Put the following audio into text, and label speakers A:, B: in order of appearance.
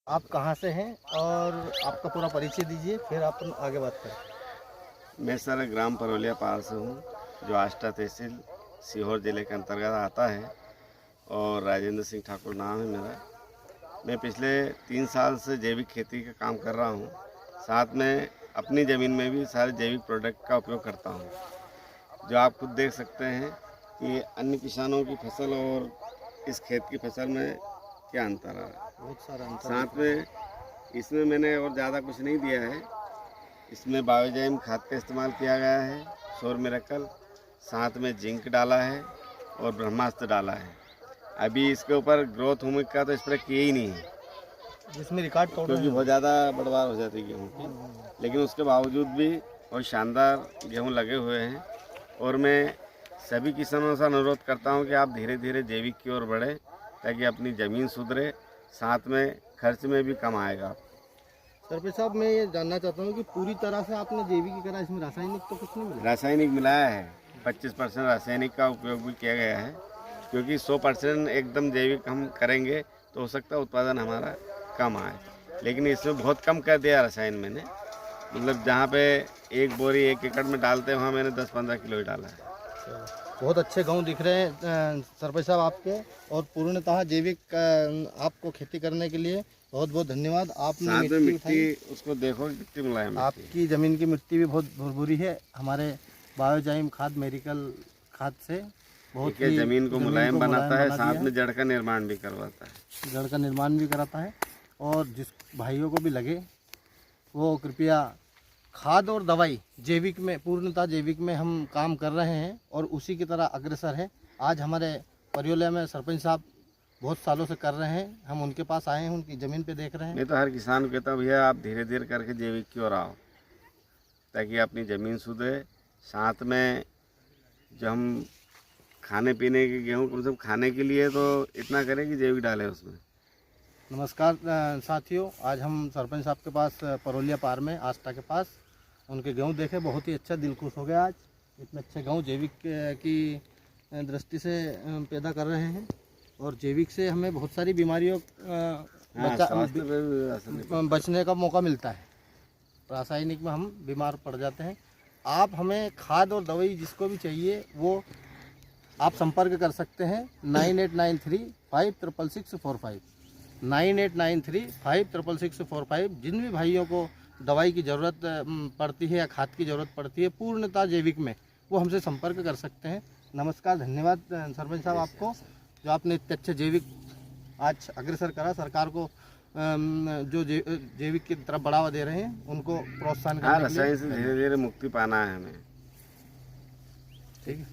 A: आप कहाँ से हैं और आपका पूरा परिचय दीजिए, फिर आप आगे बात करें।
B: मैं सर ग्राम परवलिया पार से हूँ, जो आष्टा तहसील सीहोर जिले के अंतर्गत आता है और राजेंद्र सिंह ठाकुर नाम है मेरा। मैं पिछले 3 साल से जैविक खेती का काम कर रहा हूँ। साथ में अपनी ज़मीन में भी सारे जैविक प्रोडक्ट का उपयोग करता हूँ। जो आप खुद देख सकते हैं कि अन्य किसानों की फसल और इस खेत की फसल में क्या अंतर है।
A: बहुत सारा अंतर
B: साथ में इसमें मैंने और ज़्यादा कुछ नहीं दिया है। इसमें बायोजाइम खाद का इस्तेमाल किया गया है, सोर मिरेकल, साथ में जिंक डाला है और ब्रह्मास्त्र डाला है। अभी इसके ऊपर ग्रोथ हुमिक का तो स्प्रे किए ही नहीं है,
A: जिसमें रिकॉर्ड तोड़ रहे
B: क्योंकि
A: हैं।
B: बहुत ज़्यादा बढ़वार हो जाती है गेहूँ की। लेकिन उसके बावजूद भी बहुत शानदार गेहूँ लगे हुए हैं। और मैं सभी किसानों से अनुरोध करता हूँ कि आप धीरे धीरे जैविक की ओर बढ़ें, ताकि अपनी ज़मीन सुधरे, साथ में खर्च में भी कम आएगा।
A: सरपंच साहब, मैं ये जानना चाहता हूँ कि पूरी तरह से आपने जैविक ही करा, इसमें रासायनिक तो कुछ नहीं मिला?
B: रासायनिक मिलाया है, 25% रासायनिक का उपयोग भी किया गया है, क्योंकि 100% एकदम जैविक हम करेंगे तो हो सकता है उत्पादन हमारा कम आए। लेकिन इसमें बहुत कम कर दिया रासायन मैंने, मतलब जहाँ पे 1 बोरी 1 एकड़ में डालते हैं वहाँ मैंने 10-15 किलो ही डाला है।
A: बहुत अच्छे गांव दिख रहे हैं सरपंच साहब आपके, और पूर्णतः जैविक आपको खेती करने के लिए बहुत बहुत धन्यवाद। आपने
B: साथ में
A: मिट्टी उठाई,
B: मिट्टी उसको देखो कितनी मुलायम है।
A: आपकी ज़मीन की मिट्टी भी बहुत भुरभुरी है। हमारे बायोजाइम खाद, मेडिकल खाद से बहुत ही
B: ज़मीन को मुलायम बनाता है,
A: बना
B: साथ
A: दिया
B: में जड़ का निर्माण भी करवाता है।
A: जड़ का निर्माण भी कराता है। और जिस भाइयों को भी लगे वो कृपया खाद और दवाई जैविक में, पूर्णतः जैविक में हम काम कर रहे हैं और उसी की तरह अग्रसर है। आज हमारे परियोले में सरपंच साहब बहुत सालों से कर रहे हैं, हम उनके पास आए हैं, उनकी ज़मीन पे देख रहे हैं।
B: मैं तो हर किसान को कहता हूँ, भैया आप धीरे धीरे करके जैविक की ओर आओ, ताकि अपनी ज़मीन सुधरे। साथ में जो हम खाने पीने के गेहूँ को सब खाने के लिए तो इतना करें कि जैविक डालें उसमें।
A: नमस्कार साथियों, आज हम सरपंच साहब के पास परवलिया पार में आष्टा के पास उनके गेहूँ देखे, बहुत ही अच्छा, दिल खुश हो गया। आज इतने अच्छे गेहूँ जैविक की दृष्टि से पैदा कर रहे हैं, और जैविक से हमें बहुत सारी बीमारियों बचने का मौका मिलता है। रासायनिक में हम बीमार पड़ जाते हैं। आप हमें खाद और दवाई जिसको भी चाहिए वो आप संपर्क कर सकते हैं 9893566645 9893566645। जिन भी भाइयों को दवाई की ज़रूरत पड़ती है या खाद की ज़रूरत पड़ती है पूर्णतः जैविक में, वो हमसे संपर्क कर सकते हैं। नमस्कार, धन्यवाद सरपंच साहब आपको, जो आपने इतने अच्छे जैविक आज अग्रसर करा। सरकार को जो जैविक की तरफ बढ़ावा दे रहे हैं उनको प्रोत्साहन करने के लिए।
B: रसायन से धीरे धीरे मुक्ति पाना है हमें।
A: ठीक है।